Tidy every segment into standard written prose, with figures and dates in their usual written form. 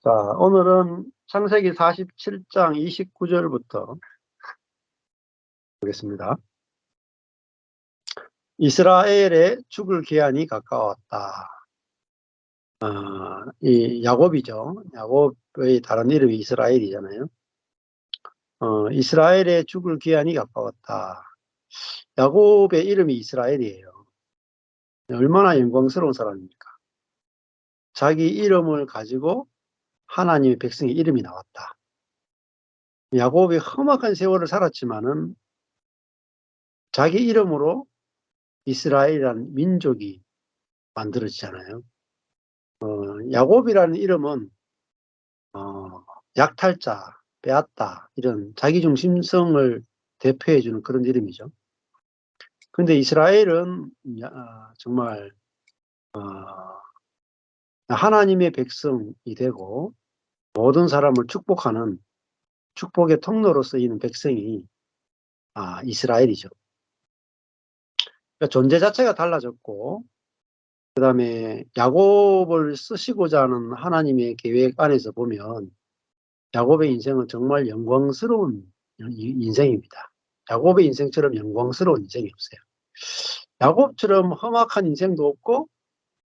자, 오늘은 창세기 47장 29절부터 보겠습니다. 이스라엘의 죽을 기한이 가까웠다. 이 야곱이죠. 야곱의 다른 이름이 이스라엘이잖아요. 이스라엘의 죽을 기한이 가까웠다. 야곱의 이름이 이스라엘이에요. 얼마나 영광스러운 사람입니까? 자기 이름을 가지고 하나님의 백성의 이름이 나왔다. 야곱이 험악한 세월을 살았지만은 자기 이름으로 이스라엘이라는 민족이 만들어지잖아요. 야곱이라는 이름은 약탈자, 빼앗다 이런 자기중심성을 대표해주는 그런 이름이죠. 근데 이스라엘은 정말 하나님의 백성이 되고 모든 사람을 축복하는 축복의 통로로 쓰이는 백성이 이스라엘이죠. 그러니까 존재 자체가 달라졌고, 그 다음에 야곱을 쓰시고자 하는 하나님의 계획 안에서 보면 야곱의 인생은 정말 영광스러운 인생입니다. 야곱의 인생처럼 영광스러운 인생이 없어요. 야곱처럼 험악한 인생도 없고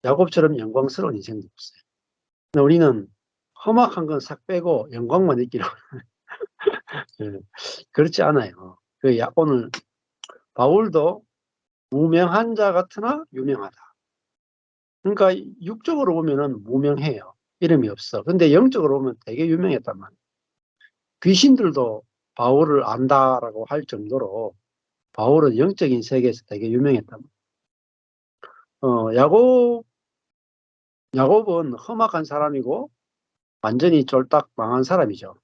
야곱처럼 영광스러운 인생도 없어요. 근데 우리는 험악한 건 싹 빼고 영광만 있기로 그렇지 않아요. 오늘 바울도 무명한 자 같으나 유명하다. 그러니까 육적으로 보면은 무명해요. 이름이 없어. 근데 영적으로 보면 되게 유명했단 말이에요. 귀신들도 바울을 안다라고 할 정도로 바울은 영적인 세계에서 되게 유명했단 말이에요. 야곱은 험악한 사람이고 완전히 쫄딱 망한 사람이죠.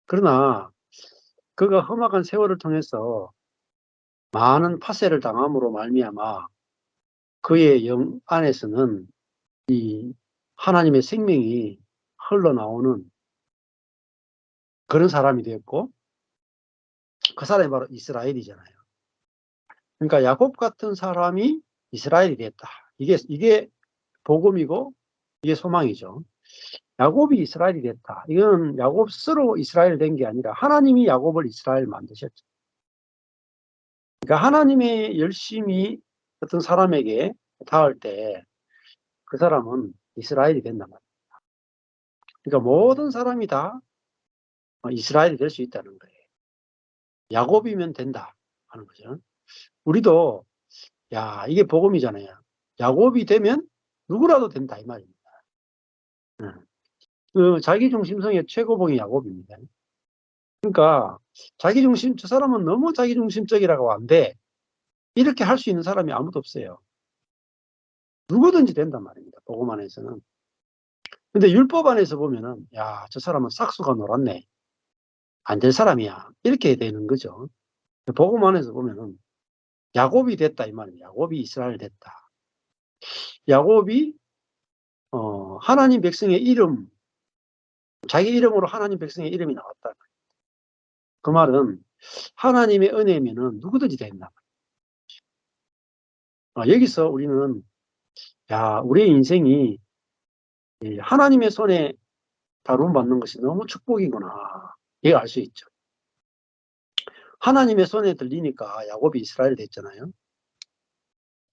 그러나 그가 험악한 세월을 통해서 많은 파쇄를 당함으로 말미암아 그의 영 안에서는 이 하나님의 생명이 흘러나오는 그런 사람이 되었고, 그 사람이 바로 이스라엘이잖아요. 그러니까 야곱 같은 사람이 이스라엘이 됐다. 이게 복음이고 이게 소망이죠. 야곱이 이스라엘이 됐다. 이건 야곱 스스로 이스라엘 된 게 아니라 하나님이 야곱을 이스라엘 만드셨죠. 그러니까 하나님의 열심이 어떤 사람에게 닿을 때 그 사람은 이스라엘이 된단 말이에요. 그러니까 모든 사람이 다 이스라엘이 될 수 있다는 거예요. 야곱이면 된다 하는 거죠. 우리도 이게 복음이잖아요. 야곱이 되면 누구라도 된다 이 말입니다. 그 자기중심성의 최고봉이 야곱입니다. 그러니까 저 사람은 너무 자기중심적이라고 하는데 이렇게 할 수 있는 사람이 아무도 없어요. 누구든지 된단 말입니다. 복음 안에서는. 근데 율법 안에서 보면은 저 사람은 싹수가 놀았네. 안 될 사람이야. 이렇게 되는 거죠. 복음 안에서 보면은 야곱이 됐다 이 말입니다. 야곱이 이스라엘 됐다. 야곱이 하나님 백성의 이름, 자기 이름으로 하나님 백성의 이름이 나왔다. 그 말은 하나님의 은혜면은 누구든지 된다. 여기서 우리는 우리의 인생이 하나님의 손에 다룸받는 것이 너무 축복이구나. 이걸 알 수 있죠. 하나님의 손에 들리니까 야곱이 이스라엘 됐잖아요.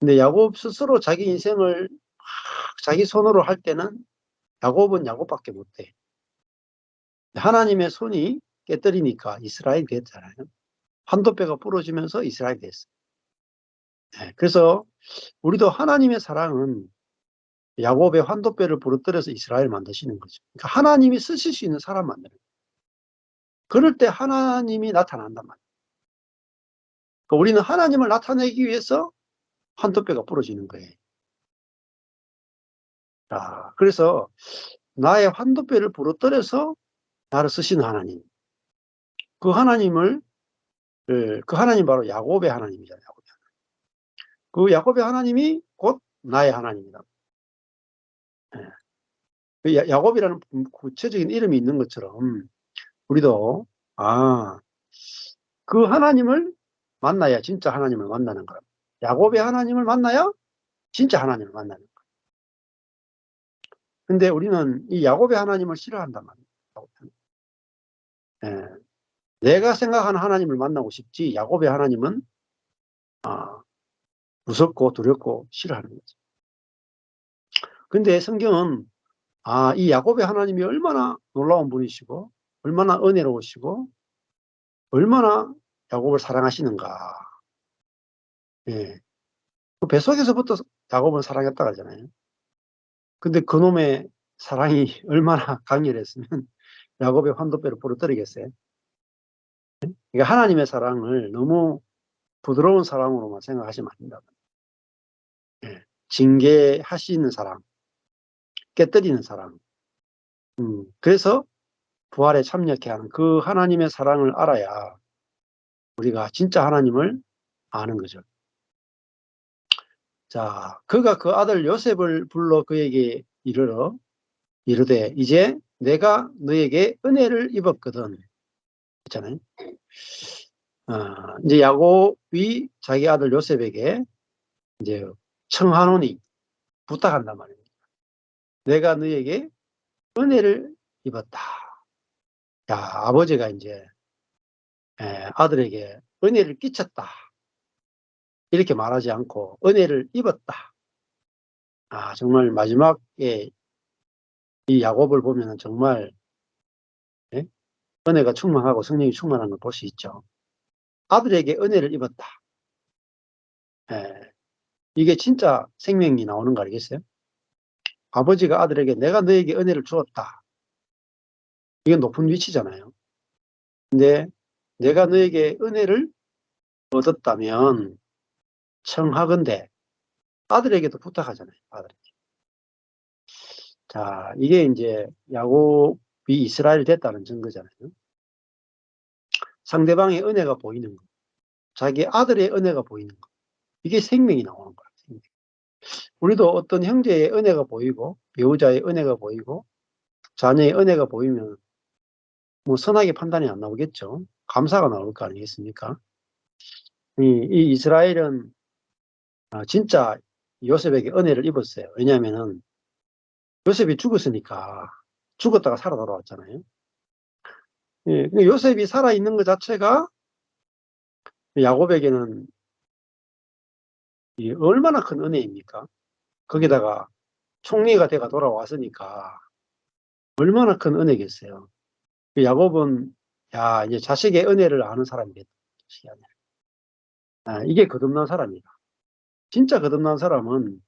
근데 야곱 스스로 자기 인생을 자기 손으로 할 때는 야곱은 야곱밖에 못해. 하나님의 손이 깨뜨리니까 이스라엘이 됐잖아요. 한도뼈가 부러지면서 이스라엘이 됐어요. 그래서 우리도 하나님의 사랑은 야곱의 환도뼈를 부러뜨려서 이스라엘 만드시는 거죠. 그러니까 하나님이 쓰실 수 있는 사람 만드는 거예요. 그럴 때 하나님이 나타난단 말이에요. 그러니까 우리는 하나님을 나타내기 위해서 환도뼈가 부러지는 거예요. 그래서 나의 환도뼈를 부러뜨려서 나를 쓰시는 하나님. 그 하나님을 그 하나님 바로 야곱의 하나님이잖아요. 그 야곱의 하나님이 곧 나의 하나님이다. 그 야곱이라는 구체적인 이름이 있는 것처럼 우리도 그 하나님을 만나야 진짜 하나님을 만나는 거야. 야곱의 하나님을 만나야 진짜 하나님을 만나는 거야. 근데 우리는 이 야곱의 하나님을 싫어한단 말이에요. 예. 내가 생각하는 하나님을 만나고 싶지 야곱의 하나님은 아 무섭고 두렵고 싫어하는 거죠. 근데 성경은 이 야곱의 하나님이 얼마나 놀라운 분이시고 얼마나 은혜로우시고 얼마나 야곱을 사랑하시는가. 예. 그 뱃속에서부터 야곱을 사랑했다 하잖아요. 근데 그놈의 사랑이 얼마나 강렬했으면 야곱의 환도뼈를 부러뜨리겠어요. 그러니까 하나님의 사랑을 너무 부드러운 사랑으로만 생각하시면 안 된다. 예. 징계하시는 사랑, 깨뜨리는 사랑. 그래서 부활에 참여케 하는 그 하나님의 사랑을 알아야 우리가 진짜 하나님을 아는 거죠. 자, 그가 그 아들 요셉을 불러 그에게 이르되 이제 내가 너에게 은혜를 입었거든. 있잖아요. 이제 야곱이 자기 아들 요셉에게 이제 청하노니 부탁한단 말이에요. 내가 너에게 은혜를 입었다. 야, 아버지가 이제 아들에게 은혜를 끼쳤다. 이렇게 말하지 않고 은혜를 입었다. 정말 마지막에 이 야곱을 보면은 정말 예? 은혜가 충만하고 성령이 충만한 걸 볼 수 있죠. 아들에게 은혜를 입었다. 예. 이게 진짜 생명이 나오는 거 알겠어요? 아버지가 아들에게 내가 너에게 은혜를 주었다. 이게 높은 위치잖아요. 근데 내가 너에게 은혜를 얻었다면 청하건대 아들에게도 부탁하잖아요. 아들에게. 자, 이게 이제 야곱이 이스라엘 됐다는 증거잖아요. 상대방의 은혜가 보이는 거. 자기 아들의 은혜가 보이는 거. 이게 생명이 나오는 거야. 생명. 우리도 어떤 형제의 은혜가 보이고 배우자의 은혜가 보이고 자녀의 은혜가 보이면 뭐 선하게 판단이 안 나오겠죠. 감사가 나올 거 아니겠습니까? 이 이스라엘은 진짜 요셉에게 은혜를 입었어요. 왜냐하면은 요셉이 죽었으니까 죽었다가 살아 돌아왔잖아요. 예, 요셉이 살아있는 것 자체가 야곱에게는 얼마나 큰 은혜입니까? 거기다가 총리가 돼가 돌아왔으니까 얼마나 큰 은혜겠어요. 야곱은 야 이제 자식의 은혜를 아는 사람이 됐다. 이게 거듭난 사람이다. 진짜 거듭난 사람은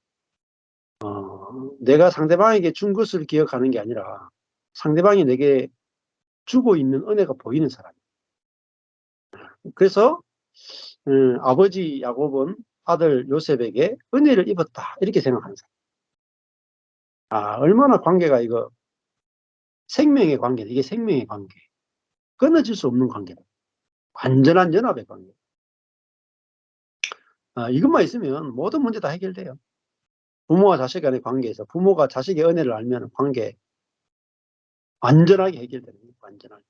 내가 상대방에게 준 것을 기억하는 게 아니라 상대방이 내게 주고 있는 은혜가 보이는 사람이에요. 그래서 아버지 야곱은 아들 요셉에게 은혜를 입었다 이렇게 생각하는 사람. 얼마나 관계가 이거 생명의 관계다. 이게 생명의 관계. 끊어질 수 없는 관계다. 완전한 연합의 관계. 이것만 있으면 모든 문제 다 해결돼요. 부모와 자식 간의 관계에서 부모가 자식의 은혜를 알면 관계 완전하게 해결되는 거예요. 완전하게.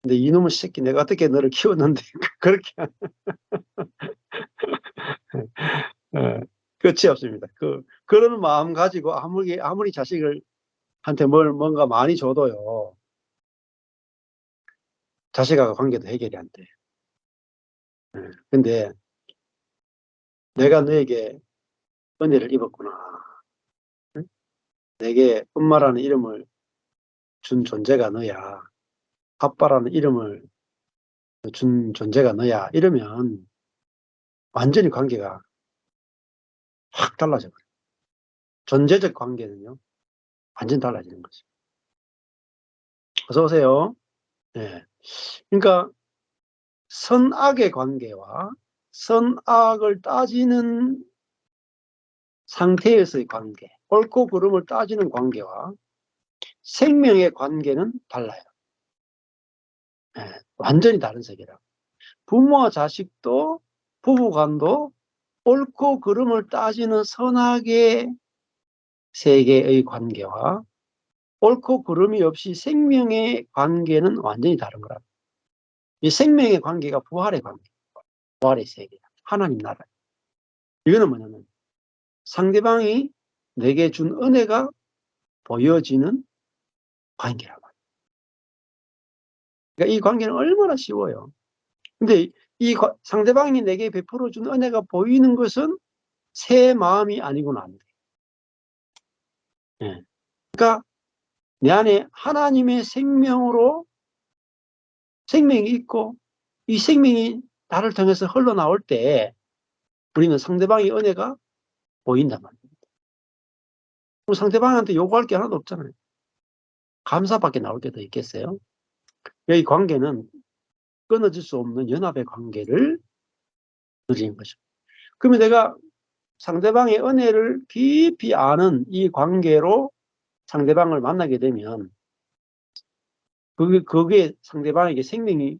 근데 이놈의 새끼 내가 어떻게 너를 키웠는데 그렇게 끝이 없습니다. 그런 마음 가지고 아무리 자식한테 뭔가 많이 줘도요. 자식하고 관계도 해결이 안 돼요. 근데 내가 너에게 은혜를 입었구나. 응? 내게 엄마라는 이름을 준 존재가 너야. 아빠라는 이름을 준 존재가 너야. 이러면 완전히 관계가 확 달라져 버려요. 존재적 관계는요. 완전 달라지는 거죠. 어서 오세요. 네. 그러니까 선악의 관계와 선악을 따지는 상태에서의 관계, 옳고 그름을 따지는 관계와 생명의 관계는 달라요. 네. 완전히 다른 세계라. 부모와 자식도 부부간도 옳고 그름을 따지는 선악의 세계의 관계와 옳고 그름이 없이 생명의 관계는 완전히 다른 거라. 이 생명의 관계가 부활의 관계, 부활의 세계, 하나님 나라. 이거는 뭐냐면 상대방이 내게 준 은혜가 보여지는 관계란 말이에요. 그러니까 이 관계는 얼마나 쉬워요. 근데 이 상대방이 내게 베풀어 준 은혜가 보이는 것은 새 마음이 아니고는 안 돼. 예. 그러니까 내 안에 하나님의 생명으로 생명이 있고 이 생명이 나를 통해서 흘러나올 때 우리는 상대방의 은혜가 보인단 말이에요. 그럼 상대방한테 요구할 게 하나도 없잖아요. 감사밖에 나올 게 더 있겠어요? 이 관계는 끊어질 수 없는 연합의 관계를 누리는 거죠. 그러면 내가 상대방의 은혜를 깊이 아는 이 관계로 상대방을 만나게 되면 그게 상대방에게 생명이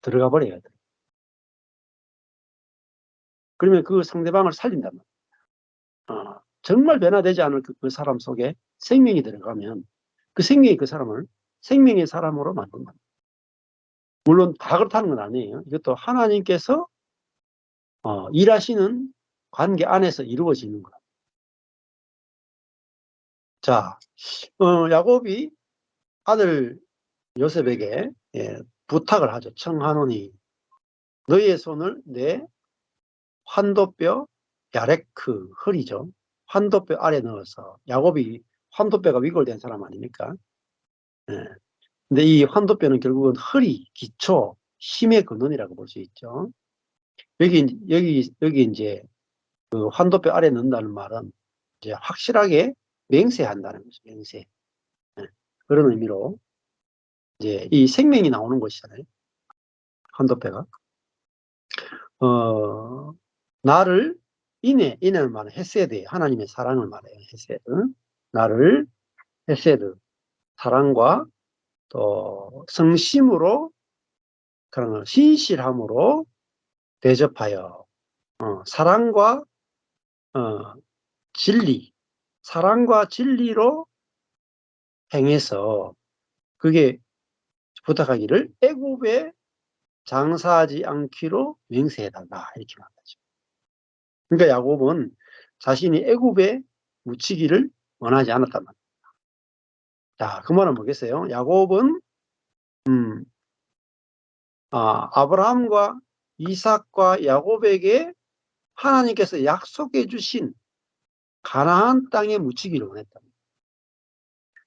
들어가 버려야 돼. 그러면 그 상대방을 살린단 말이야. 정말 변화되지 않을 그 사람 속에 생명이 들어가면 그 생명이 그 사람을 생명의 사람으로 만든 거예요. 물론 다 그렇다는 건 아니에요. 이것도 하나님께서 일하시는 관계 안에서 이루어지는 거예요. 자, 야곱이 아들 요셉에게 부탁을 하죠. 청하노니 너희의 손을 내 환도뼈 야레크 허리죠. 환도뼈 아래 넣어서 야곱이 환도뼈가 위골된 사람 아닙니까? 예. 근데 이 환도뼈는 결국은 허리, 기초, 힘의 근원이라고 볼 수 있죠. 여기 이제 그 환도뼈 아래 넣는다는 말은 이제 확실하게 맹세한다는 거죠. 맹세. 예. 그런 의미로 이제 이 생명이 나오는 것이잖아요. 환도뼈가. 나를 인해를 말해 헤세드, 하나님의 사랑을 말해요. 헤세드. 나를 헤세드, 사랑과 또 성심으로 그런 신실함으로 대접하여 사랑과 어, 진리, 사랑과 진리로 행해서 그게 부탁하기를 애굽에 장사하지 않기로 맹세해달라 이렇게 말하죠. 그러니까 야곱은 자신이 애굽에 묻히기를 원하지 않았단 말이에요. 자, 그 말은 뭐겠어요? 야곱은 아브라함과 이삭과 야곱에게 하나님께서 약속해 주신 가나안 땅에 묻히기를 원했다.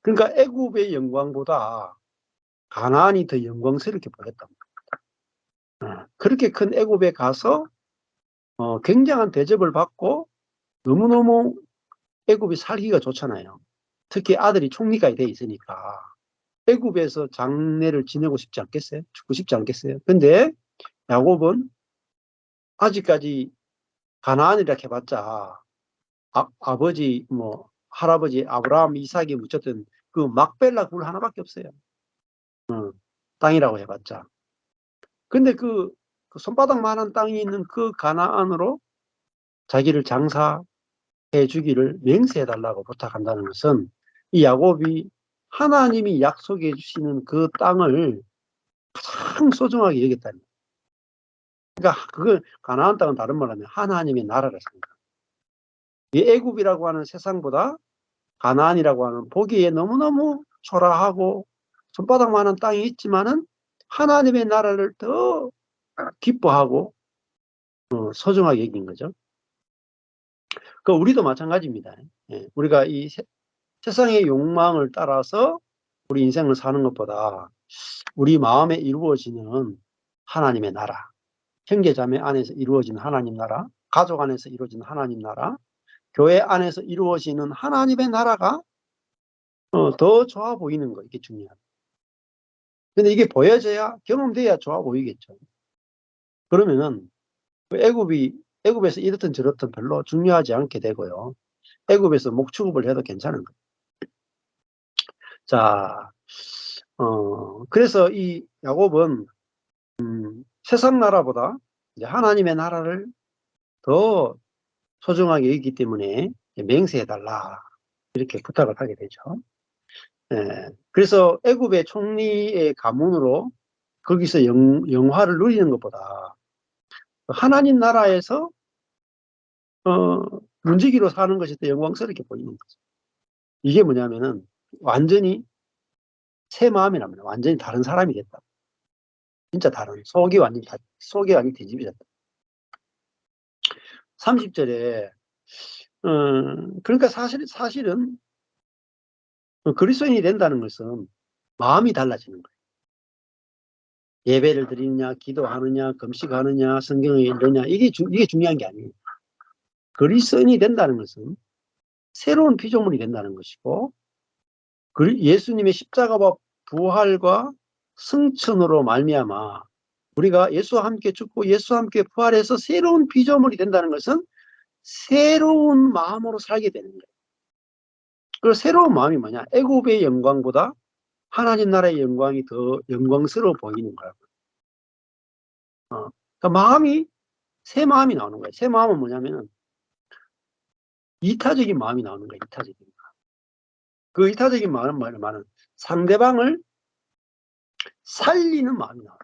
그러니까 애굽의 영광보다 가나안이 더 영광스럽게 보였다. 그렇게 큰 애굽에 가서 굉장한 대접을 받고 너무너무 애굽이 살기가 좋잖아요. 특히 아들이 총리가 돼 있으니까 애굽에서 장래를 지내고 싶지 않겠어요? 죽고 싶지 않겠어요? 근데 야곱은 아직까지 가나안이라 해봤자 아버지 뭐 할아버지 아브라함 이삭이 묻혔던 그 막벨라 굴 하나밖에 없어요. 땅이라고 해봤자. 근데 그 손바닥만한 땅이 있는 그 가나안으로 자기를 장사해 주기를 맹세해달라고 부탁한다는 것은 이 야곱이 하나님이 약속해 주시는 그 땅을 가장 소중하게 여겼다는 거예요. 그러니까 그 가나안 땅은 다른 말로 하면 하나님의 나라라 생각. 이 애굽이라고 하는 세상보다 가나안이라고 하는 보기에 너무너무 초라하고 손바닥만한 땅이 있지만은 하나님의 나라를 더 기뻐하고 소중하게 여긴 거죠. 그 우리도 마찬가지입니다. 우리가 이 세상의 욕망을 따라서 우리 인생을 사는 것보다 우리 마음에 이루어지는 하나님의 나라, 형제자매 안에서 이루어지는 하나님 나라, 가족 안에서 이루어지는 하나님 나라, 교회 안에서 이루어지는 하나님의 나라가 더 좋아 보이는 거, 이게 중요합니다. 근데 이게 보여져야, 경험돼야 좋아 보이겠죠. 그러면은 그 애굽에서 이렇든 저렇든 별로 중요하지 않게 되고요. 애굽에서 목축업을 해도 괜찮은 거예요. 자, 그래서 이 야곱은 세상 나라보다 이제 하나님의 나라를 더 소중하게 여기기 때문에 맹세해달라 이렇게 부탁을 하게 되죠. 그래서 애굽의 총리의 가문으로 거기서 영화를 누리는 것보다 하나님 나라에서 문지기로 사는 것이 더 영광스럽게 보이는 거죠. 이게 뭐냐면은 완전히 새 마음이란 말이야. 완전히 다른 사람이 됐다. 진짜 다른 속이 완전히 뒤집어졌다. 30절에 그러니까 사실은 그리스도인이 된다는 것은 마음이 달라지는 거예요. 예배를 드리느냐, 기도하느냐, 금식하느냐, 성경을 읽느냐, 이게 중요한 게 아니에요. 그리스도인이 된다는 것은 새로운 피조물이 된다는 것이고, 예수님의 십자가와 부활과 승천으로 말미암아 우리가 예수와 함께 죽고 예수와 함께 부활해서 새로운 피조물이 된다는 것은 새로운 마음으로 살게 되는 거예요. 그 새로운 마음이 뭐냐? 애굽의 영광보다 하나님 나라의 영광이 더 영광스러워 보이는 거라고. 그러니까 새 마음이 나오는 거예요. 새 마음은 뭐냐면은 이타적인 마음이 나오는 거예요. 이타적인 마음. 그 이타적인 마음은 뭐냐면 상대방을 살리는 마음이 나와요.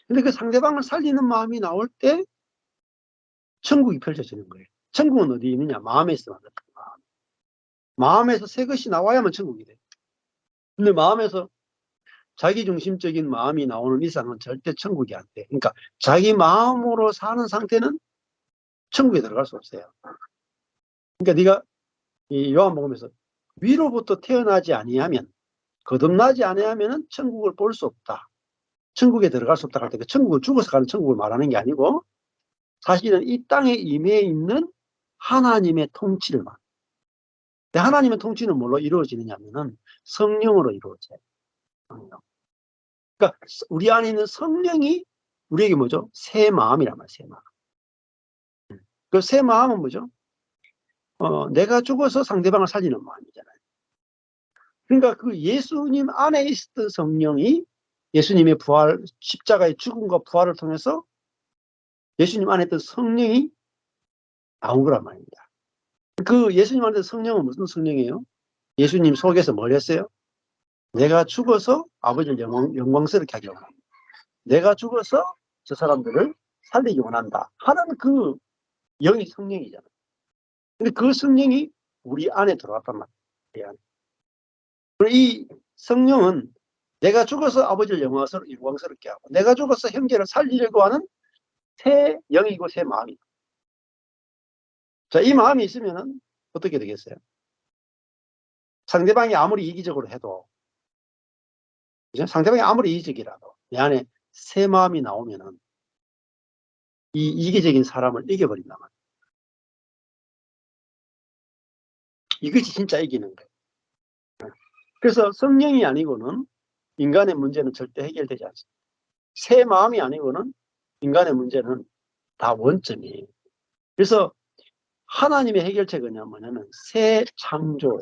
근데 그 상대방을 살리는 마음이 나올 때 천국이 펼쳐지는 거예요. 천국은 어디 있느냐? 마음에서 만들어요. 마음에서 새 것이 나와야만 천국이 돼요. 근데 마음에서 자기중심적인 마음이 나오는 이상은 절대 천국이 안 돼. 그러니까 자기 마음으로 사는 상태는 천국에 들어갈 수 없어요. 그러니까 네가 이 요한복음에서 위로부터 태어나지 아니하면, 거듭나지 아니하면은 천국을 볼 수 없다. 천국에 들어갈 수 없다 할 때 그 천국을 죽어서 가는 천국을 말하는 게 아니고 사실은 이 땅에 임해 있는 하나님의 통치를 말합니다. 하나님의 통치는 뭘로 이루어지느냐면은 성령으로 이루어져요. 성령. 그러니까 우리 안에 있는 성령이 우리에게 뭐죠? 새 마음이란 말이에요. 새 마음. 그 새 마음은 뭐죠? 내가 죽어서 상대방을 살리는 마음이잖아요. 그러니까 그 예수님 안에 있었던 성령이 예수님의 부활, 십자가의 죽음과 부활을 통해서 예수님 안에 있던 성령이 나온 거란 말입니다. 그 예수님 안에 있던 성령은 무슨 성령이에요? 예수님 속에서 뭘 했어요? 내가 죽어서 아버지를 영광스럽게 하기 원한다. 내가 죽어서 저 사람들을 살리기 원한다 하는 그 영이 성령이잖아요. 근데 그 성령이 우리 안에 들어왔단 말이에요. 그리고 이 성령은 내가 죽어서 아버지를 영광스럽게 하고 내가 죽어서 형제를 살리려고 하는 새 영이고 새 마음이다. 자, 이 마음이 있으면은 어떻게 되겠어요? 상대방이 아무리 이기적으로 해도, 그죠? 상대방이 아무리 이기적이라도 내 안에 새 마음이 나오면은 이 이기적인 사람을 이겨버린단 말이에요. 이것이 진짜 이기는 거예요. 그래서 성령이 아니고는 인간의 문제는 절대 해결되지 않습니다. 새 마음이 아니고는 인간의 문제는 다 원점이에요. 그래서 하나님의 해결책은 뭐냐면 새 창조,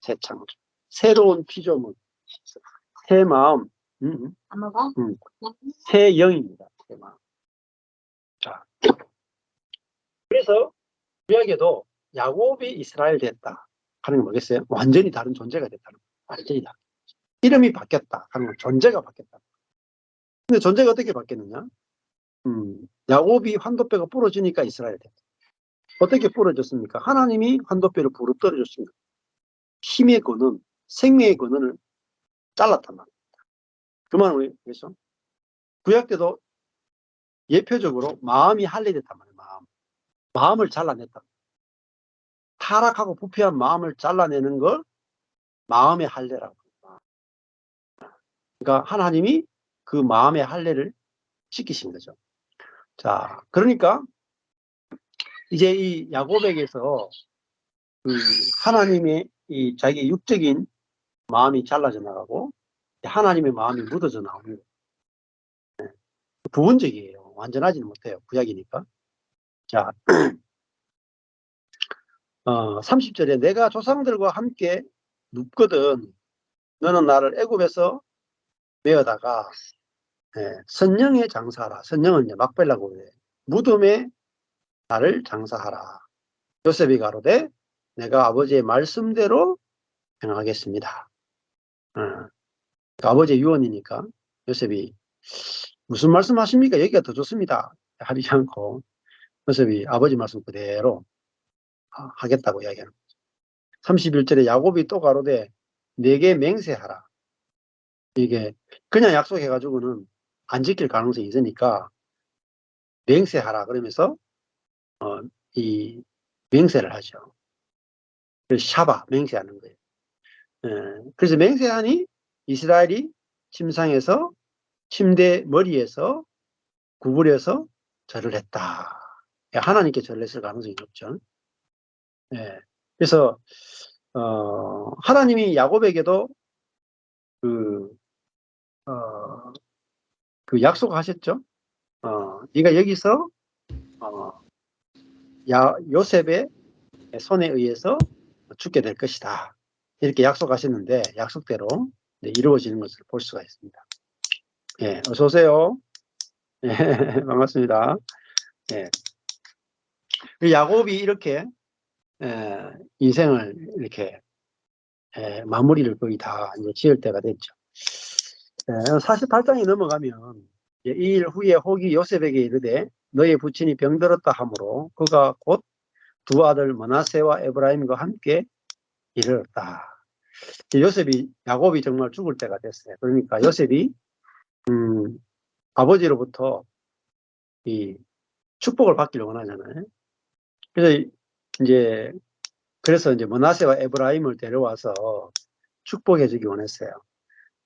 새 창조, 새로운 피조물, 새 마음, 새 영입니다. 새 마음. 자, 그래서 구약에도 야곱이 이스라엘 됐다 하는 게 뭐겠어요? 완전히 다른 존재가 됐다는 거예요. 완전히 다. 이름이 바뀌었다 하는 건 존재가 바뀌었다. 근데 존재가 어떻게 바뀌었느냐? 야곱이 환도뼈가 부러지니까 이스라엘 됐다. 어떻게 부러졌습니까? 하나님이 환도뼈를 부러뜨려 줬습니다. 힘의 근원, 생명의 근원을 잘랐단 말이에요. 그 말은 왜겠어? 구약 때도 예표적으로 마음이 할례됐단 말이에요. 마음을 잘라냈다. 타락하고 부패한 마음을 잘라내는 걸 마음의 할례라고 합니다. 그러니까 하나님이 그 마음의 할례를 시키신 거죠. 자, 그러니까 이제 이 야곱에게서 그 하나님의 이 자기 육적인 마음이 잘라져 나가고 하나님의 마음이 묻어져 나오는 부분적이에요. 완전하지는 못해요. 구약이니까. 자, 30절에 내가 조상들과 함께 눕거든 너는 나를 애굽에서 메어다가 선영의 장사하라. 선영은 이제 막벨라고 그래요. 무덤에 나를 장사하라. 요셉이 가로되 내가 아버지의 말씀대로 행하겠습니다. 그러니까 아버지의 유언이니까 요셉이 무슨 말씀하십니까? 여기가 더 좋습니다. 하지 않고 요셉이 아버지 말씀 그대로 하겠다고 이야기하는 거죠. 31절에 야곱이 또 가로되 내게 맹세하라. 이게 그냥 약속해가지고는 안 지킬 가능성이 있으니까 맹세하라 그러면서 이 맹세를 하죠. 그래서 샤바 맹세하는 거예요. 그래서 맹세하니 이스라엘이 침상에서 침대 머리에서 구부려서 절을 했다. 하나님께 절을 했을 가능성이 높죠. 예. 그래서 하나님이 야곱에게도 그, 어, 그 약속하셨죠. 네가 여기서 요셉의 손에 의해서 죽게 될 것이다. 이렇게 약속하셨는데 약속대로 이루어지는 것을 볼 수가 있습니다. 예, 어서 오세요. 예, 반갑습니다. 예. 야곱이 이렇게 인생을 이렇게 마무리를 거의 다 이제 지을 때가 됐죠. 48장이 넘어가면 이 일 후에 혹이 요셉에게 이르되 너의 부친이 병들었다 하므로 그가 곧 두 아들 므낫세와 에브라임과 함께 이르렀다. 야곱이 정말 죽을 때가 됐어요. 그러니까 요셉이 아버지로부터 이 축복을 받기를 원하잖아요. 그래서 이제 므낫세와 에브라임을 데려와서 축복해 주기 원했어요.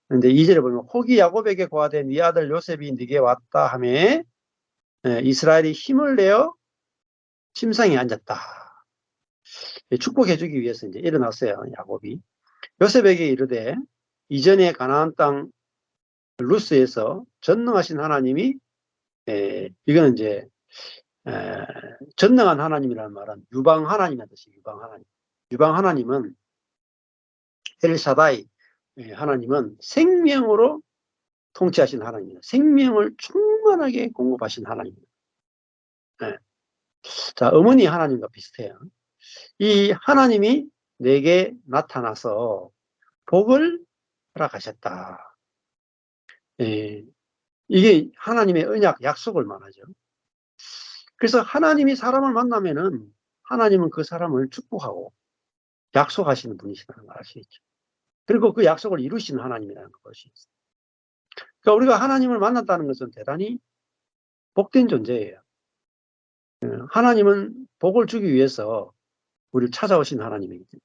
근데 2절에 보면 혹이 야곱에게 고하되 네 아들 요셉이 네게 왔다 하매 이스라엘이 힘을 내어 침상에 앉았다. 축복해 주기 위해서 이제 일어났어요. 야곱이. 요셉에게 이르되 이전에 가나안 땅 루스에서 전능하신 하나님이 이거는 이제 전능한 하나님이라는 말은 유방 하나님이라는 뜻이에요. 유방 하나님. 유방 하나님은 엘샤다이 하나님은 생명으로 통치하신 하나님입니다. 생명을 충만하게 공급하신 하나님입니다. 네. 자, 어머니 하나님과 비슷해요. 이 하나님이 내게 나타나서 복을 허락하셨다. 예, 이게 하나님의 언약, 약속을 말하죠. 그래서 하나님이 사람을 만나면은 하나님은 그 사람을 축복하고 약속하시는 분이시라는 걸 알 수 있죠. 그리고 그 약속을 이루시는 하나님이라는 걸 볼 수 있어요. 그러니까 우리가 하나님을 만났다는 것은 대단히 복된 존재예요. 하나님은 복을 주기 위해서 우리를 찾아오신 하나님이기 때문에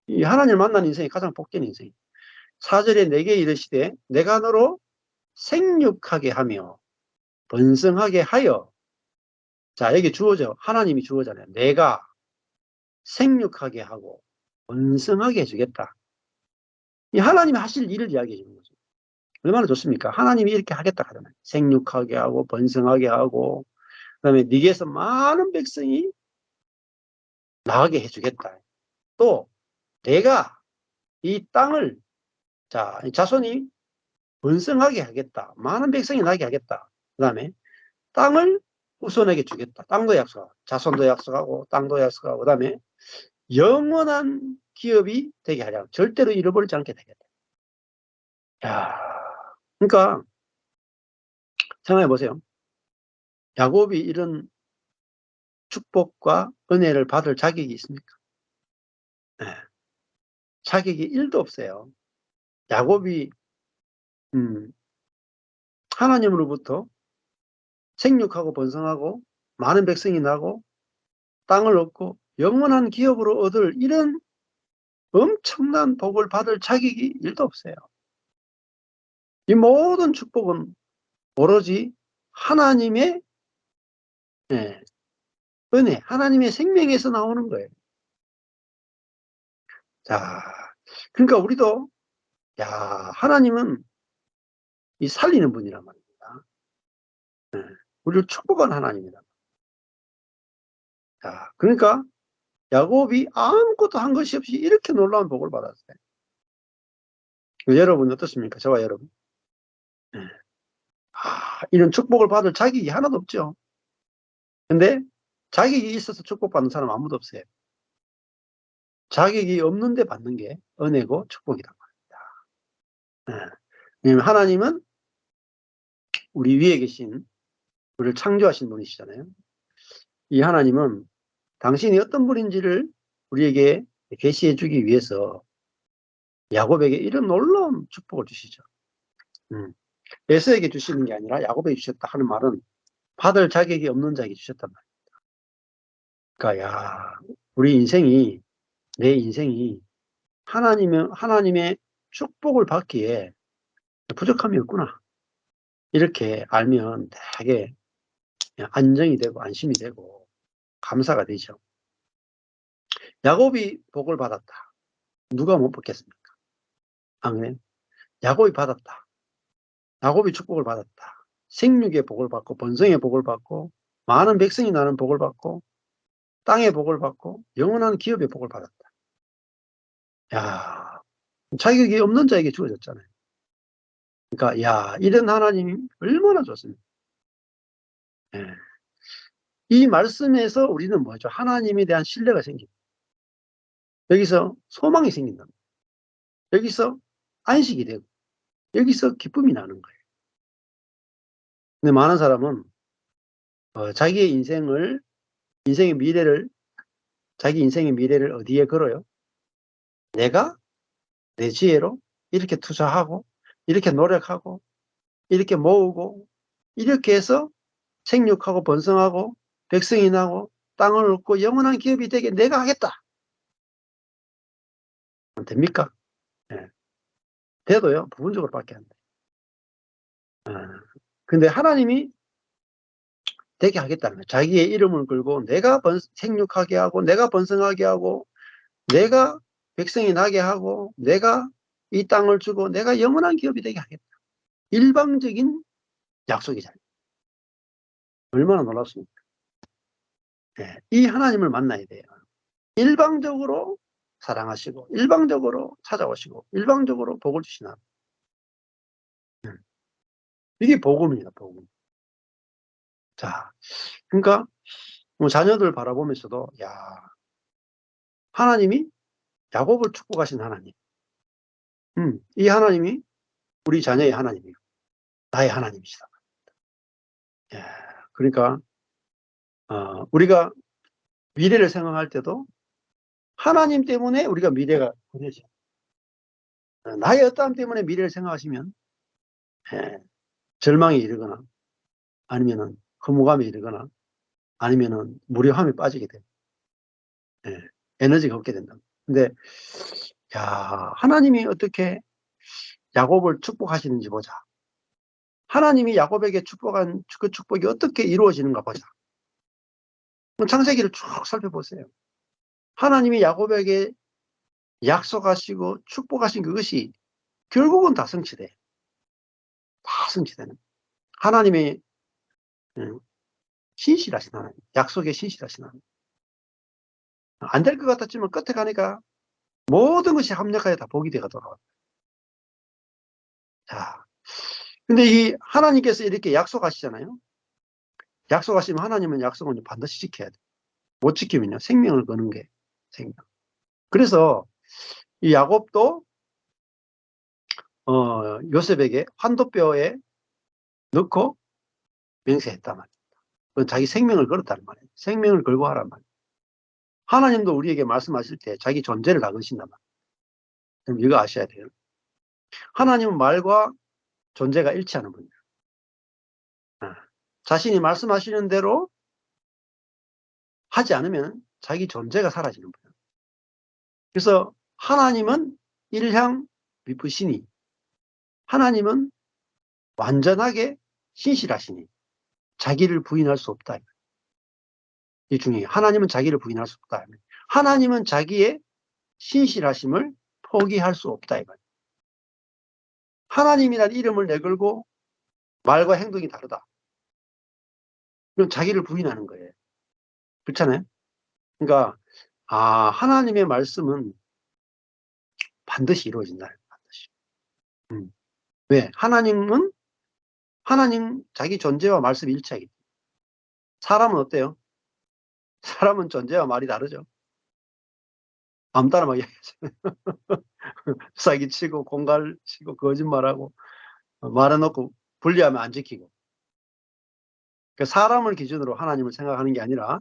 이 하나님을 만난 인생이 가장 복된 인생이에요. 4절에 내게 이르시되 내가 너로 생육하게 하며 번성하게 하여, 자 여기 주어져, 하나님이 주어잖아요. 내가 생육하게 하고 번성하게 해주겠다. 이 하나님이 하실 일을 이야기해 주는 거죠. 얼마나 좋습니까? 하나님이 이렇게 하겠다 하잖아요. 생육하게 하고 번성하게 하고 그다음에 네게서 많은 백성이 나가게 해주겠다. 또 내가 이 땅을 자손이 번성하게 하겠다. 많은 백성이 나게 하겠다. 그 다음에 땅을 후손에게 주겠다. 땅도 약속하고 자손도 약속하고 땅도 약속하고 그 다음에 영원한 기업이 되게 하려. 절대로 잃어버리지 않게 되겠다. 야, 그러니까 생각해 보세요. 야곱이 이런 축복과 은혜를 받을 자격이 있습니까? 네. 자격이 1도 없어요. 야곱이 하나님으로부터 생육하고 번성하고 많은 백성이 나고 땅을 얻고 영원한 기업으로 얻을 이런 엄청난 복을 받을 자격이 1도 없어요. 이 모든 축복은 오로지 하나님의 은혜, 하나님의 생명에서 나오는 거예요. 자, 그러니까 우리도 하나님은 이 살리는 분이란 말입니다. 우리를 축복한 하나님이다. 자, 그러니까 야곱이 아무것도 한 것이 없이 이렇게 놀라운 복을 받았어요. 여러분 어떻습니까? 저와 여러분. 이런 축복을 받을 자격이 하나도 없죠. 근데 자격이 있어서 축복받는 사람 아무도 없어요. 자격이 없는데 받는 게 은혜고 축복이란 말입니다. 왜냐하면 하나님은 우리 위에 계신 우리를 창조하신 분이시잖아요. 이 하나님은 당신이 어떤 분인지를 우리에게 계시해 주기 위해서 야곱에게 이런 놀라운 축복을 주시죠. 음. 에서에게 주시는 게 아니라 야곱에게 주셨다 하는 말은 받을 자격이 없는 자에게 주셨단 말이에요. 그러니까 우리 인생이, 내 인생이 하나님의 축복을 받기에 부족함이 없구나, 이렇게 알면 되게 안정이 되고 안심이 되고 감사가 되죠. 야곱이 복을 받았다. 누가 못 받겠습니까? 아멘. 야곱이 받았다. 야곱이 축복을 받았다. 생육의 복을 받고 번성의 복을 받고 많은 백성이 나는 복을 받고 땅의 복을 받고 영원한 기업의 복을 받았다. 야, 자격이 없는 자에게 주어졌잖아요. 그러니까 이런 하나님이 얼마나 좋습니까? 예. 이 말씀에서 우리는 뭐죠? 하나님에 대한 신뢰가 생깁니다. 여기서 소망이 생긴다. 여기서 안식이 되고 여기서 기쁨이 나는 거예요. 근데 많은 사람은 자기의 인생의 미래를 자기 인생의 미래를 어디에 걸어요? 내가 내 지혜로 이렇게 투자하고 이렇게 노력하고 이렇게 모으고 이렇게 해서 생육하고 번성하고 백성이 나고 땅을 얻고 영원한 기업이 되게 내가 하겠다. 안 됩니까? 예. 돼도요, 부분적으로밖에 안 돼. 근데 하나님이 되게 하겠다는 거예요. 자기의 이름을 걸고 내가 생육하게 하고 내가 번성하게 하고 내가 백성이 나게 하고 내가 이 땅을 주고 내가 영원한 기업이 되게 하겠다. 일방적인 약속이잖아요. 얼마나 놀랍습니까? 네. 이 하나님을 만나야 돼요. 일방적으로 사랑하시고 일방적으로 찾아오시고 일방적으로 복을 주시나. 이게 복음입니다. 복음. 자, 그러니까 뭐 자녀들 바라보면서도 하나님이 야곱을 축복하신 하나님, 이 하나님이 우리 자녀의 하나님이고 나의 하나님이시다. 예, 그러니까 우리가 미래를 생각할 때도 하나님 때문에 우리가 미래가 그려져. 나의 어떠함 때문에 미래를 생각하시면 절망에 이르거나 아니면은 허무감에 이르거나 아니면은 무료함에 빠지게 돼요. 에너지가 없게 된다. 근데 하나님이 어떻게 야곱을 축복하시는지 보자. 하나님이 야곱에게 축복한 그 축복이 어떻게 이루어지는가 보자. 창세기를 쭉 살펴보세요. 하나님이 야곱에게 약속하시고 축복하신 그것이 결국은 다 성취돼. 다 성취되는. 하나님의 신실하신 하나님, 약속에 신실하신 하나님. 안 될 것 같았지만 끝에 가니까 모든 것이 합력하여 다 복이 되가 돌아와요. 자, 근데 이 하나님께서 이렇게 약속하시잖아요. 약속하시면 하나님은 약속은 반드시 지켜야 돼요. 못 지키면요, 생명을 거는 게 생명. 그래서 이 야곱도 요셉에게 환도뼈에 넣고 맹세했단 말이에요. 그건 자기 생명을 걸었다는 말이에요. 생명을 걸고 하란 말이에요. 하나님도 우리에게 말씀하실 때 자기 존재를 다 거신단 말이에요. 그럼 이거 아셔야 돼요. 하나님은 말과 존재가 일치하는 분이에요. 자신이 말씀하시는 대로 하지 않으면 자기 존재가 사라지는 거예요. 그래서 하나님은 일향 미쁘시니, 하나님은 완전하게 신실하시니 자기를 부인할 수 없다. 이 중에 하나님은 자기를 부인할 수 없다. 하나님은 자기의 신실하심을 포기할 수 없다. 하나님이라는 이름을 내걸고 말과 행동이 다르다. 그럼 자기를 부인하는 거예요. 그렇잖아요. 그러니까 하나님의 말씀은 반드시 이루어진다. 반드시. 왜? 하나님 자기 존재와 말씀이 일치하기 때문에. 사람은 어때요? 사람은 존재와 말이 다르죠. 아무 따나 막 사기치고 공갈치고 거짓말하고 말해놓고 분리하면 안 지키고. 그러니까 사람을 기준으로 하나님을 생각하는 게 아니라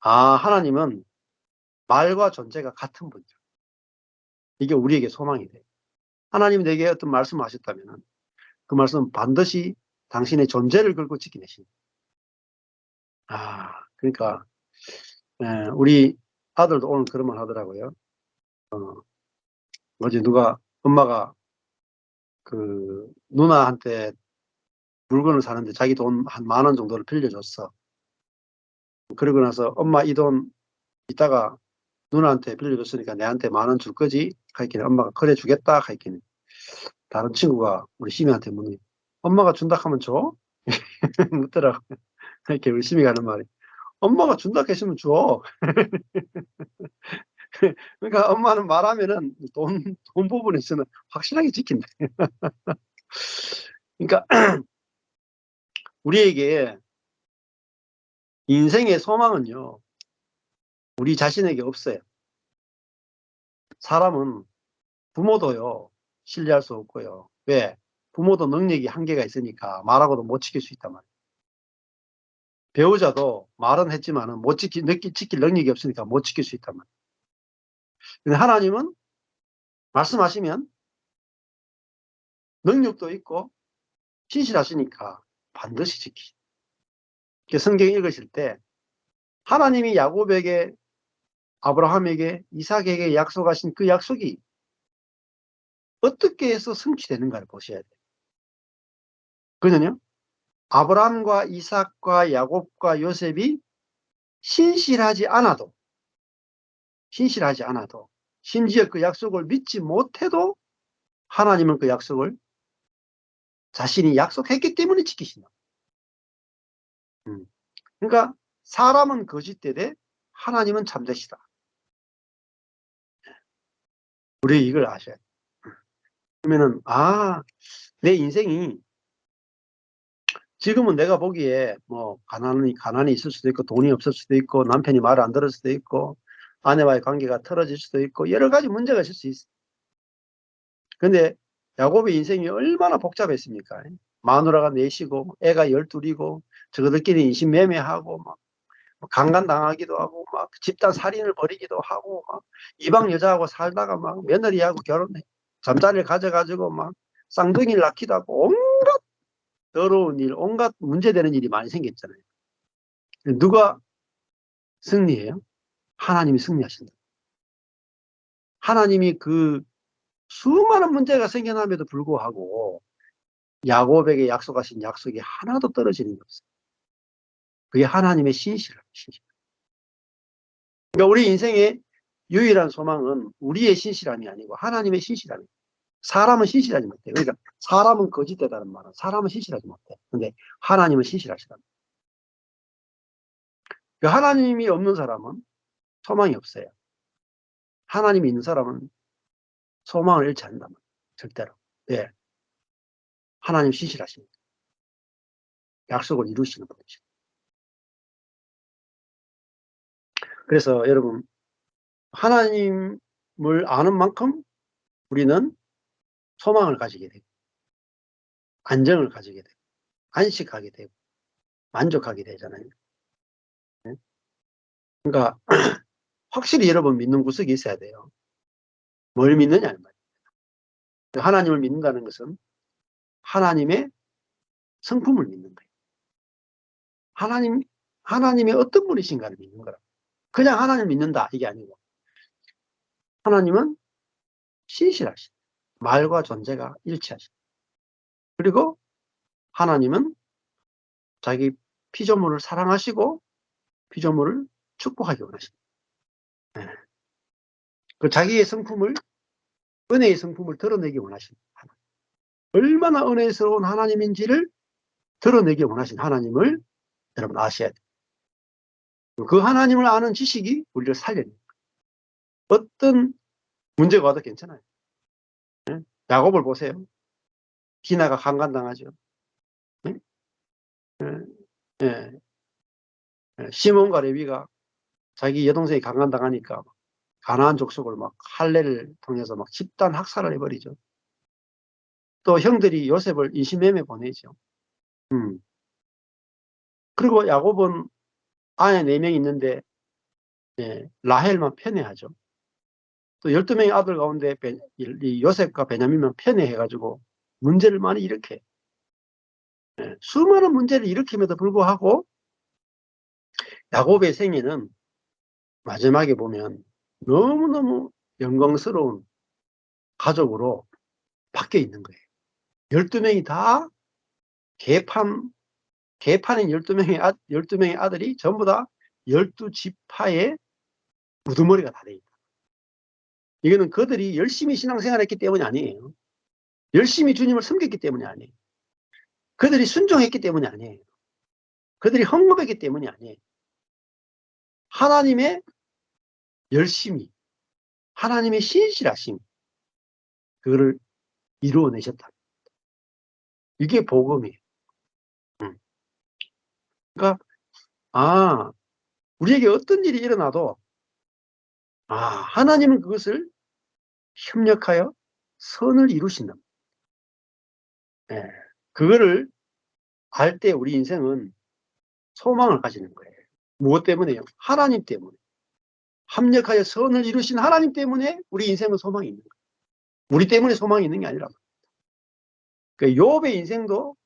하나님은 말과 존재가 같은 분이죠. 이게 우리에게 소망이 돼요. 하나님이 내게 어떤 말씀을 하셨다면 그 말씀은 반드시 당신의 존재를 걸고 지켜내십니다. 그러니까 우리 아들도 오늘 그런 말 하더라고요. 어제 엄마가 그 누나한테 물건을 사는데 자기 돈 한 10,000원 정도를 빌려줬어. 그러고 나서 엄마 이 돈 이따가 누나한테 빌려줬으니까 내한테 10,000원 줄 거지? 하니까 엄마가 그래 주겠다 하니까 다른 친구가 우리 시미한테 묻니 엄마가 준다 하면 줘? 묻더라고. 이렇게 우리 시미가 하는 말이 엄마가 준다 했으면 줘. 그러니까 엄마는 말하면은 돈 부분에서는 확실하게 지킨다. 그러니까 우리에게 인생의 소망은요, 우리 자신에게 없어요. 사람은 부모도요, 신뢰할 수 없고요. 왜? 부모도 능력이 한계가 있으니까 말하고도 못 지킬 수 있단 말이에요. 배우자도 말은 했지만은 지킬 능력이 없으니까 못 지킬 수 있단 말이에요. 근데 하나님은 말씀하시면 능력도 있고 신실하시니까 반드시 지키죠. 성경 읽으실 때 하나님이 야곱에게, 아브라함에게, 이삭에게 약속하신 그 약속이 어떻게 해서 성취되는가를 보셔야 돼요. 그는요, 아브라함과 이삭과 야곱과 요셉이 신실하지 않아도 심지어 그 약속을 믿지 못해도 하나님은 그 약속을 자신이 약속했기 때문에 지키신다. 그러니까 사람은 거짓되되 하나님은 참되시다. 우리 이걸 아셔야 돼요. 그러면은 내 인생이 지금은 내가 보기에 뭐 가난이 있을 수도 있고 돈이 없을 수도 있고 남편이 말을 안 들을 수도 있고 아내와의 관계가 틀어질 수도 있고 여러 가지 문제가 있을 수 있어. 근데 야곱의 인생이 얼마나 복잡했습니까? 마누라가 넷이고 애가 12이고 저들끼리 인신매매하고 막 강간당하기도 하고 막 집단 살인을 벌이기도 하고 막 이방 여자하고 살다가 막 며느리하고 결혼해 잠자리를 가져가지고 막 쌍둥이를 낳기도 하고 온갖 더러운 일, 온갖 문제되는 일이 많이 생겼잖아요. 누가 승리해요? 하나님이 승리하신다. 하나님이 그 수많은 문제가 생겨남에도 불구하고 야곱에게 약속하신 약속이 하나도 떨어지는 게 없어요. 그게 하나님의 신실함. 그러니까 우리 인생의 유일한 소망은 우리의 신실함이 아니고 하나님의 신실함이에요. 사람은 신실하지 못해요. 그러니까 사람은 거짓되다는 말은 사람은 신실하지 못해요. 근데 하나님은 신실하시다. 그러니까 하나님이 없는 사람은 소망이 없어요. 하나님이 있는 사람은 소망을 잃지 않는단 말이에요. 절대로. 예. 하나님 신실하십니다. 약속을 이루시는 분이죠. 그래서 여러분, 하나님을 아는 만큼 우리는 소망을 가지게 되고, 안정을 가지게 되고, 안식하게 되고, 만족하게 되잖아요. 네? 그러니까 확실히 여러분 믿는 구석이 있어야 돼요. 뭘 믿느냐는 말이에요. 하나님을 믿는다는 것은 하나님의 성품을 믿는 거예요. 하나님이 어떤 분이신가를 믿는 거라. 그냥 하나님을 믿는다 이게 아니고 하나님은 신실하신 말과 존재가 일치하신 그리고 하나님은 자기 피조물을 사랑하시고 피조물을 축복하기 원하십니다. 네. 그 자기의 성품을 은혜의 성품을 드러내기 원하십니다. 얼마나 은혜스러운 하나님인지를 드러내기 원하신 하나님을 여러분 아셔야 돼요. 그 하나님을 아는 지식이 우리를 살려내요. 어떤 문제가 와도 괜찮아요. 네? 야곱을 보세요. 디나가 강간당하죠. 네? 네. 시몬과 레위가 자기 여동생이 강간당하니까 가나안 족속을 막 할례를 통해서 막 집단 학살을 해버리죠. 또 형들이 요셉을 인신매매 보내죠. 음. 그리고 야곱은 아내 4명 있는데 라헬만 편애하죠. 또 12명의 아들 가운데 이 요셉과 베냐민만 편애해가지고 문제를 많이 일으켜요. 수많은 문제를 일으킴에도 불구하고 야곱의 생애는 마지막에 보면 너무너무 영광스러운 가족으로 바뀌어 있는 거예요. 12명이 다 계판인 12명의 아들이 전부 다 12지파의 우두머리가 다 돼 있다. 이거는 그들이 열심히 신앙생활했기 때문이 아니에요. 열심히 주님을 섬겼기 때문이 아니에요. 그들이 순종했기 때문이 아니에요. 그들이 헌금했기 때문이 아니에요. 하나님의 열심히, 하나님의 신실하심, 그거를 이루어내셨다. 이게 복음이에요. 그러니까 우리에게 어떤 일이 일어나도 하나님은 그것을 협력하여 선을 이루신다. 예, 그거를 알 때 우리 인생은 소망을 가지는 거예요. 무엇 때문에요? 하나님 때문에. 합력하여 선을 이루신 하나님 때문에 우리 인생은 소망이 있는 거예요. 우리 때문에 소망이 있는 게 아니라. 그러니까 욥의 인생도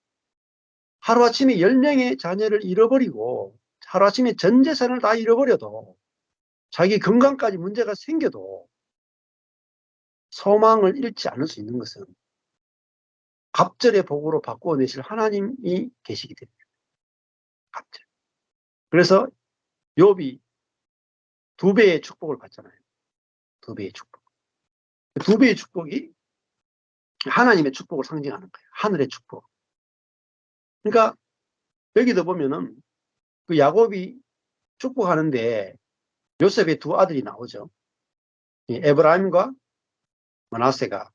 하루아침에 10명의 자녀를 잃어버리고 하루아침에 전 재산을 다 잃어버려도 자기 건강까지 문제가 생겨도 소망을 잃지 않을 수 있는 것은 갑절의 복으로 바꾸어내실 하나님이 계시기 때문에. 갑절. 그래서 욥이 2배의 축복을 받잖아요. 2배의 축복. 2배의 축복이 하나님의 축복을 상징하는 거예요. 하늘의 축복. 그러니까 여기도 보면은 그 야곱이 축복하는데 요셉의 2 아들이 나오죠. 에브라임과 므낫세가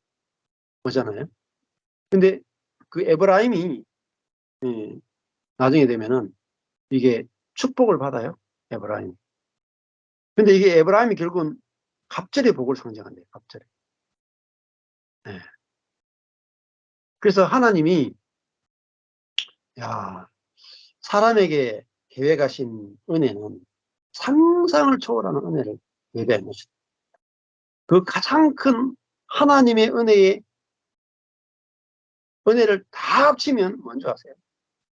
오잖아요. 근데 그 에브라임이 나중에 되면은 이게 축복을 받아요. 에브라임. 근데 이게 에브라임이 결국은 갑절의 복을 상징한대요. 갑절의. 네. 그래서 하나님이 사람에게 계획하신 은혜는 상상을 초월하는 은혜를 예배한 것이다. 그 가장 큰 하나님의 은혜를 다 합치면 뭔지 아세요?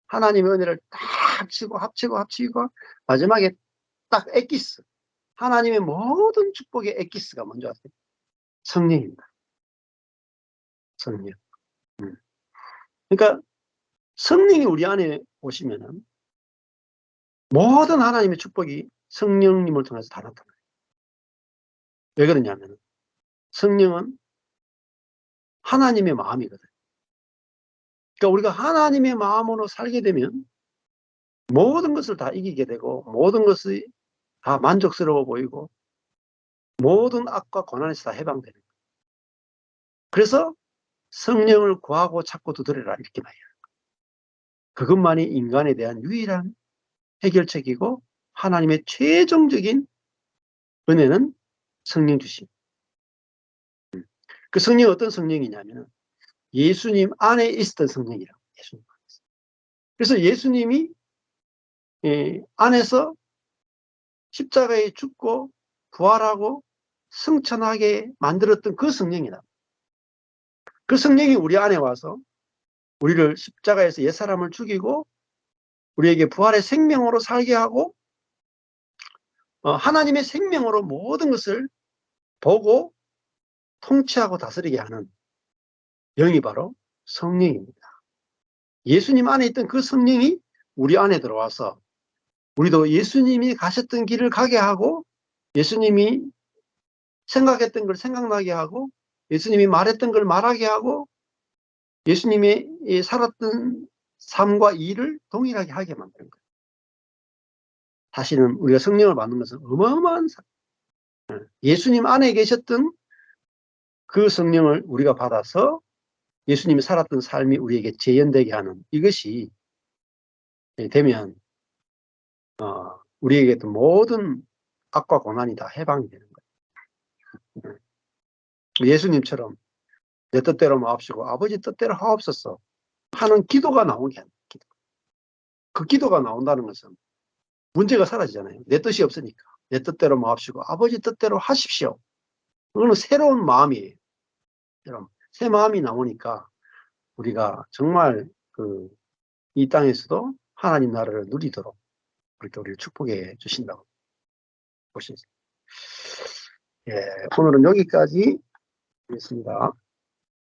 하나님의 은혜를 다 합치고 마지막에 딱 엑기스, 하나님의 모든 축복의 엑기스가 뭔지 아세요? 성령입니다. 성령. 그러니까 성령이 우리 안에 오시면은 모든 하나님의 축복이 성령님을 통해서 다 나타나요. 왜 그러냐면 성령은 하나님의 마음이거든요. 그러니까 우리가 하나님의 마음으로 살게 되면 모든 것을 다 이기게 되고 모든 것이 다 만족스러워 보이고 모든 악과 고난에서 다 해방되는 거예요. 그래서 성령을 구하고 찾고 두드려라 이렇게 말해요. 그것만이 인간에 대한 유일한 해결책이고 하나님의 최종적인 은혜는 성령 주심. 그 성령이 어떤 성령이냐면 예수님 안에 있었던 성령이라고. 예수님 안에서. 그래서 예수님이 안에서 십자가에 죽고 부활하고 승천하게 만들었던 그 성령이다. 그 성령이 우리 안에 와서 우리를 십자가에서 옛사람을 죽이고 우리에게 부활의 생명으로 살게 하고 하나님의 생명으로 모든 것을 보고 통치하고 다스리게 하는 영이 바로 성령입니다. 예수님 안에 있던 그 성령이 우리 안에 들어와서 우리도 예수님이 가셨던 길을 가게 하고 예수님이 생각했던 걸 생각나게 하고 예수님이 말했던 걸 말하게 하고 예수님이 살았던 삶과 일을 동일하게 하게 만드는 거예요. 다시는 우리가 성령을 받는 것은 어마어마한 예수님 안에 계셨던 그 성령을 우리가 받아서 예수님이 살았던 삶이 우리에게 재현되게 하는 이것이 되면 우리에게 모든 악과 고난이 다 해방이 되는 거예요. 예수님처럼 내 뜻대로 마옵시고 아버지 뜻대로 하옵소서 하는 기도가 나오게 합니다. 그 기도가 나온다는 것은 문제가 사라지잖아요. 내 뜻이 없으니까. 내 뜻대로 마옵시고 아버지 뜻대로 하십시오. 그거는 새로운 마음이에요. 여러분 새 마음이 나오니까 우리가 정말 이 땅에서도 하나님 나라를 누리도록 그렇게 우리를 축복해 주신다고 보시죠. 예, 오늘은 여기까지 하겠습니다.